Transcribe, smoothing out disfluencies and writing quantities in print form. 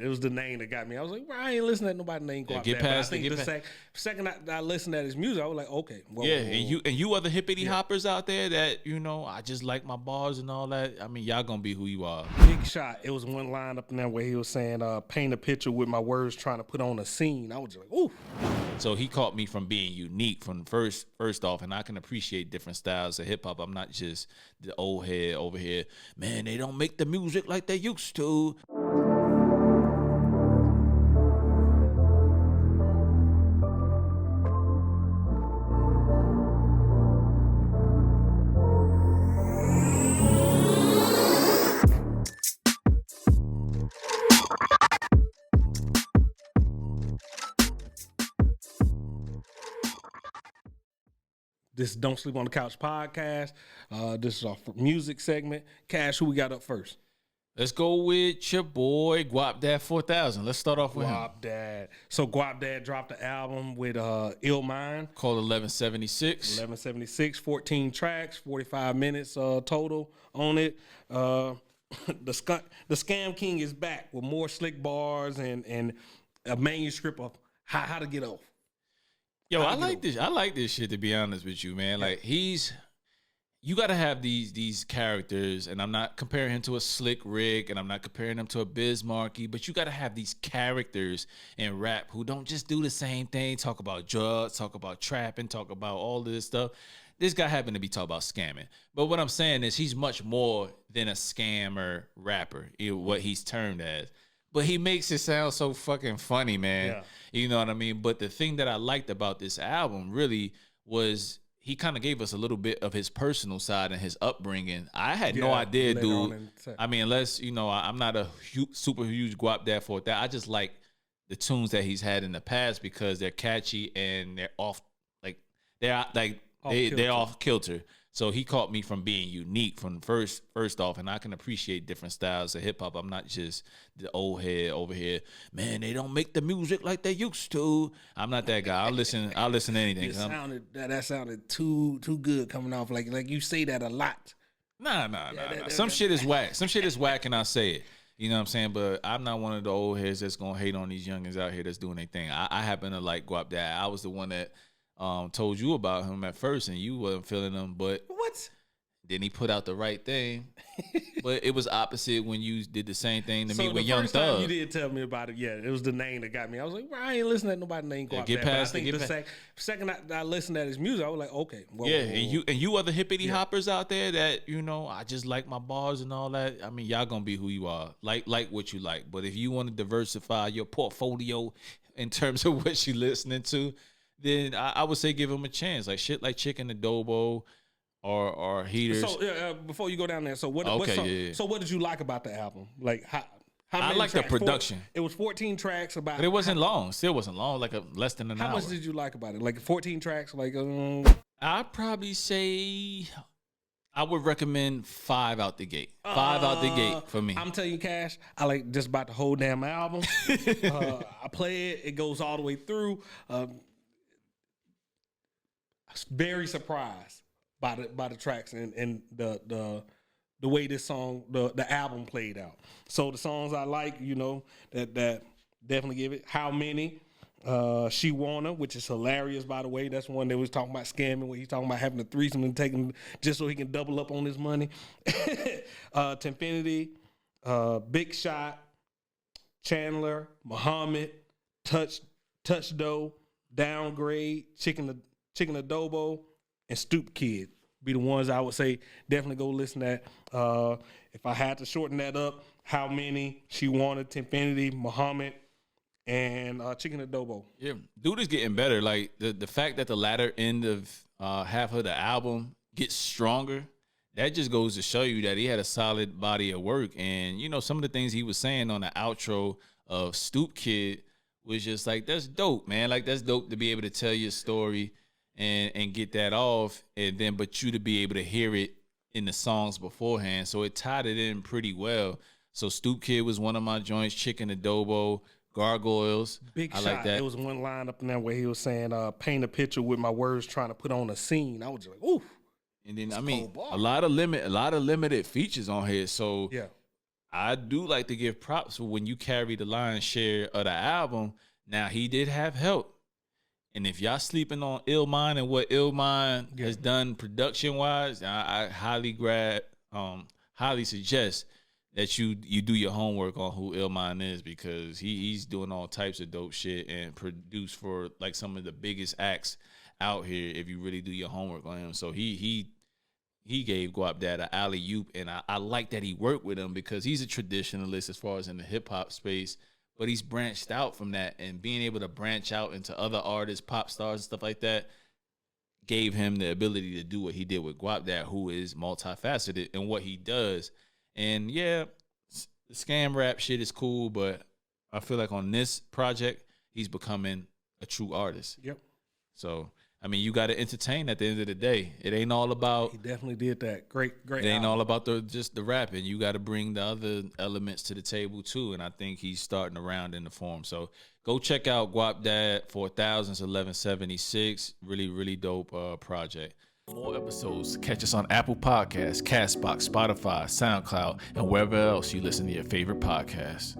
It was the name that got me. I was like, well, I ain't listening to nobody named Guapdad. Get past but I think the second I listened to his music, I was like, okay. Whoa, and you other hippity hoppers out there that, I just like my bars and all that. I mean, y'all gonna be who you are. Big Shot. It was one line up in there where he was saying, paint a picture with my words trying to put on a scene. I was just like, ooh. So he caught me from being unique from first off, and I can appreciate different styles of hip hop. I'm not just the old head over here. Man, they don't make the music like they used to. This is Don't Sleep on the Couch podcast. This is our music segment. Cash, who we got up first? Let's go with your boy Guapdad 4000. Let's start off with Guapdad. So Guapdad dropped the album with llMIND called 1176. 1176, 14 tracks, 45 minutes total on it. The Scam King is back with more slick bars and a manuscript of how to get off. Yo, I like this. I like this shit, to be honest with you, man. Like you got to have these characters, and I'm not comparing him to a Slick Rick, and I'm not comparing him to a Biz Markie, but you got to have these characters in rap who don't just do the same thing, talk about drugs, talk about trapping, talk about all this stuff. This guy happened to be talking about scamming. But what I'm saying is he's much more than a scammer rapper, what he's termed as. But he makes it sound so fucking funny, man. Yeah. You know what I mean? But the thing that I liked about this album really was he kind of gave us a little bit of his personal side and his upbringing. I had no idea, dude. I mean, unless, I'm not a super huge Guapdad for that. I just like the tunes that he's had in the past because they're catchy and they're off kilter. So he caught me from being unique from first off, and I can appreciate different styles of hip hop. I'm not just the old head over here. Man, they don't make the music like they used to. I'm not that guy. I'll listen to anything. That sounded too good coming off. Like you say that a lot. Nah. Some shit is whack. Some shit is whack, and I say it. You know what I'm saying? But I'm not one of the old heads that's gonna hate on these youngins out here that's doing their thing. I happen to like Guapdad. I was the one that told you about him at first, and you wasn't feeling him, but what? Then he put out the right thing. But it was opposite when you did the same thing to me with Young Thug. So the first time you did tell me about it, it was the name that got me. I was like, well, I ain't listening to nobody named Guapdad. Get past the second I listened to his music, I was like, okay. And you other hippity hoppers out there that, I just like my bars and all that. I mean, y'all gonna be who you are. Like what you like. But if you want to diversify your portfolio in terms of what you listening to, then I would say give him a chance. Like shit like Chicken Adobo or Heaters. So before you go down there, so what did you like about the album? Like how I like the production. It was 14 tracks but it wasn't long. Still wasn't long, like less than an hour. How much did you like about it? Like 14 tracks? Like I'd probably say I would recommend 5 out the gate. 5 out the gate for me. I'm telling you, Cash, I like just about the whole damn album. I play it. It goes all the way through. Very surprised by the tracks and the way this song the album played out. So the songs I like, that definitely give it. How Many, She Wanna, which is hilarious, by the way. That's one that was talking about scamming, where he's talking about having a threesome and taking just so he can double up on his money. Tinfinity, Big Shot, Chandler, Muhammad, Touch Dough, Downgrade, Chicken Adobo, and Stoop Kid be the ones I would say definitely go listen to that. If I had to shorten that up, How Many, She Wanted, Tinfinity, Muhammad, and Chicken Adobo. Yeah, dude is getting better. Like the fact that the latter end of half of the album gets stronger, that just goes to show you that he had a solid body of work. And some of the things he was saying on the outro of Stoop Kid was just like, that's dope, man. Like that's dope to be able to tell your story and get that off, and then but you to be able to hear it in the songs beforehand. So it tied it in pretty well. So Stoop Kid was one of my joints, Chicken Adobo, Gargoyles. Big I Shot. Like that. There was one line up in there where he was saying, paint a picture with my words trying to put on a scene. I was just like, ooh. And then a lot of limited features on here. So yeah. I do like to give props for when you carry the lion's share of the album. Now, he did have help. And if y'all sleeping on llMIND and what llMIND has done production-wise, I highly suggest that you do your homework on who llMIND is, because he's doing all types of dope shit and produced for like some of the biggest acts out here if you really do your homework on him. So he gave Guapdad an alley-oop, and I like that he worked with him because he's a traditionalist as far as in the hip-hop space, but he's branched out from that, and being able to branch out into other artists, pop stars and stuff like that gave him the ability to do what he did with Guapdad, who is multifaceted in what he does. And yeah, the scam rap shit is cool, but I feel like on this project, he's becoming a true artist. Yep. So, I mean, you got to entertain at the end of the day. It ain't all about... He definitely did that. Great It ain't all about just the rapping. You got to bring the other elements to the table, too, and I think he's starting to round in the form. So, go check out Guapdad 4000's 1176. Really, really dope project. More episodes. Catch us on Apple Podcasts, Castbox, Spotify, SoundCloud, and wherever else you listen to your favorite podcasts.